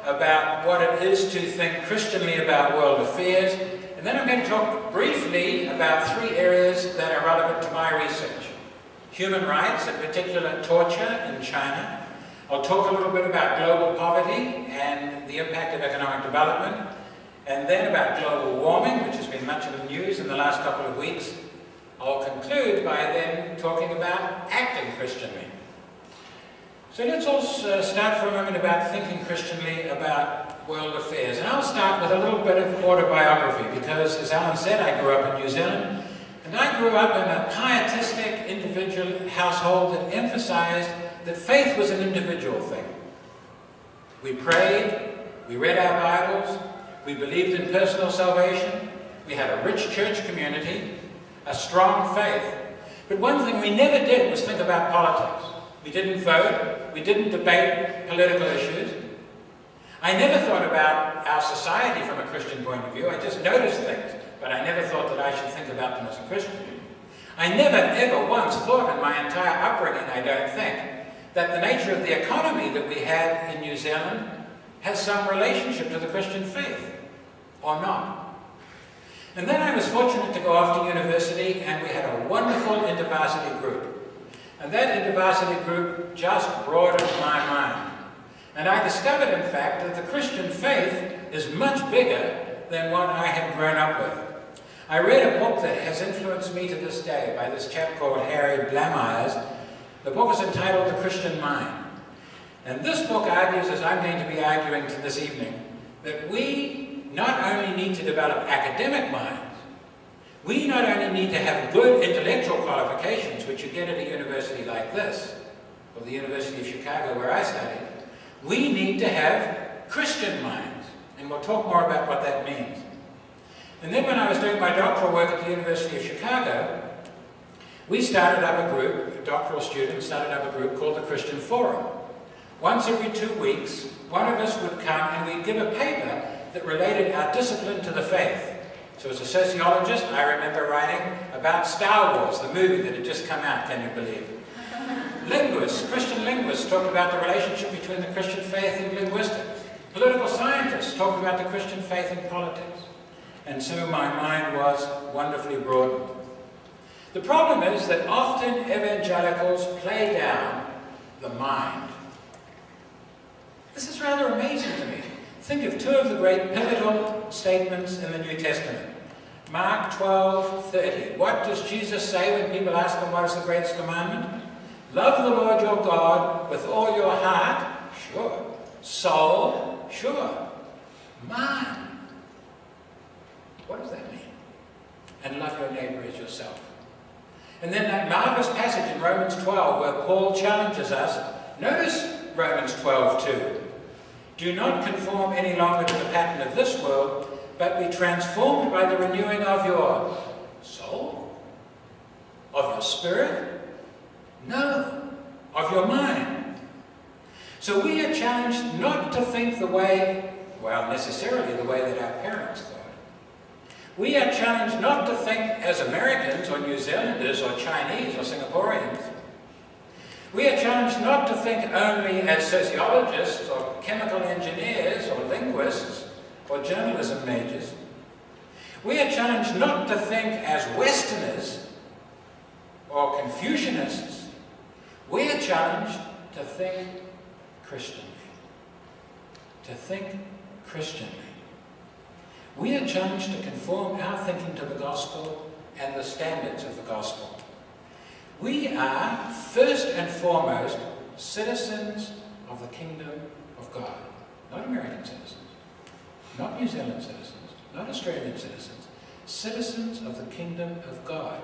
about what it is to think Christianly about world affairs, and then I'm going to talk briefly about 3 areas that are relevant to my research. Human rights, in particular torture in China. I'll talk a little bit about global poverty and the impact of economic development, and then about global warming, which has been much of the news in the last couple of weeks. I'll conclude by then talking about acting Christianly. So let's all start for a moment about thinking Christianly about world affairs. And I'll start with a little bit of autobiography because, as Alan said, I grew up in New Zealand. And I grew up in a pietistic individual household that emphasized that faith was an individual thing. We prayed, we read our Bibles, we believed in personal salvation, we had a rich church community, a strong faith. But one thing we never did was think about politics. We didn't vote, we didn't debate political issues. I never thought about our society from a Christian point of view. I just noticed things, but I never thought that I should think about them as a Christian. I never ever once thought in my entire upbringing, I don't think, that the nature of the economy that we had in New Zealand has some relationship to the Christian faith, or not. And then I was fortunate to go off to university, and we had a wonderful InterVarsity group. And that InterVarsity group just broadened my mind. And I discovered, in fact, that the Christian faith is much bigger than what I had grown up with. I read a book that has influenced me to this day by this chap called Harry Blamires. The book is entitled The Christian Mind. And this book argues, as I'm going to be arguing this evening, that we not only need to develop academic minds, we not only need to have good intellectual qualifications, which you get at a university like this, or the University of Chicago where I studied, we need to have Christian minds. And we'll talk more about what that means. And then when I was doing my doctoral work at the University of Chicago, we started up a group, doctoral students started up a group called the Christian Forum. Once every 2 weeks, one of us would come and we'd give a paper that related our discipline to the faith. So as a sociologist, I remember writing about Star Wars, the movie that had just come out, can you believe? Linguists, Christian linguists, talked about the relationship between the Christian faith and linguistics. Political scientists talked about the Christian faith in politics. And so my mind was wonderfully broadened. The problem is that often evangelicals play down the mind. This is rather amazing to me. Think of 2 of the great pivotal statements in the New Testament. Mark 12:30. What does Jesus say when people ask him what is the greatest commandment? Love the Lord your God with all your heart, sure. Soul, sure. Mind. What does that mean? And love your neighbor as yourself. And then that marvelous passage in Romans 12 where Paul challenges us. Notice Romans 12:2. Do not conform any longer to the pattern of this world, but be transformed by the renewing of your soul? Of your spirit? No, of your mind. So we are challenged not to think the way, well, necessarily the way that our parents thought. We are challenged not to think as Americans or New Zealanders or Chinese or Singaporeans. We are challenged not to think only as sociologists or chemical engineers or linguists or journalism majors. We are challenged not to think as Westerners or Confucianists. We are challenged to think Christianly. To think Christianly. We are challenged to conform our thinking to the gospel and the standards of the gospel. We are, first and foremost, citizens of the kingdom of God. Not American citizens, not New Zealand citizens, not Australian citizens. Citizens of the kingdom of God.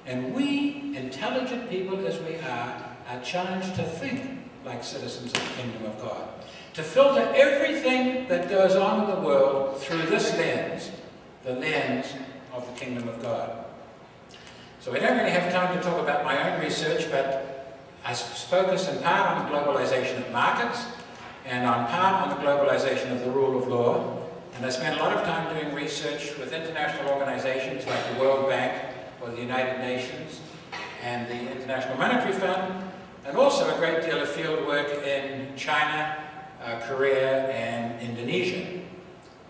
And we, intelligent people as we are challenged to think like citizens of the kingdom of God. To filter everything that goes on in the world through this lens, the lens of the kingdom of God. So I don't really have time to talk about my own research, but I focus in part on the globalization of markets and on part on the globalization of the rule of law. And I spent a lot of time doing research with international organizations like the World Bank or the United Nations and the International Monetary Fund, and also a great deal of field work in China, Korea, and Indonesia. Indonesia.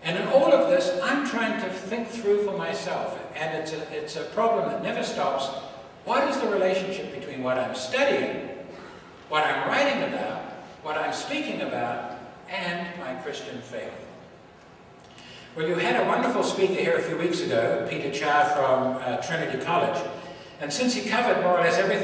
And in all of this, I'm trying to think through for myself, and it's a problem that never stops. What is the relationship between what I'm studying, what I'm writing about, what I'm speaking about, and my Christian faith? Well, you had a wonderful speaker here a few weeks ago, Peter Cha from Trinity College, and since he covered more or less everything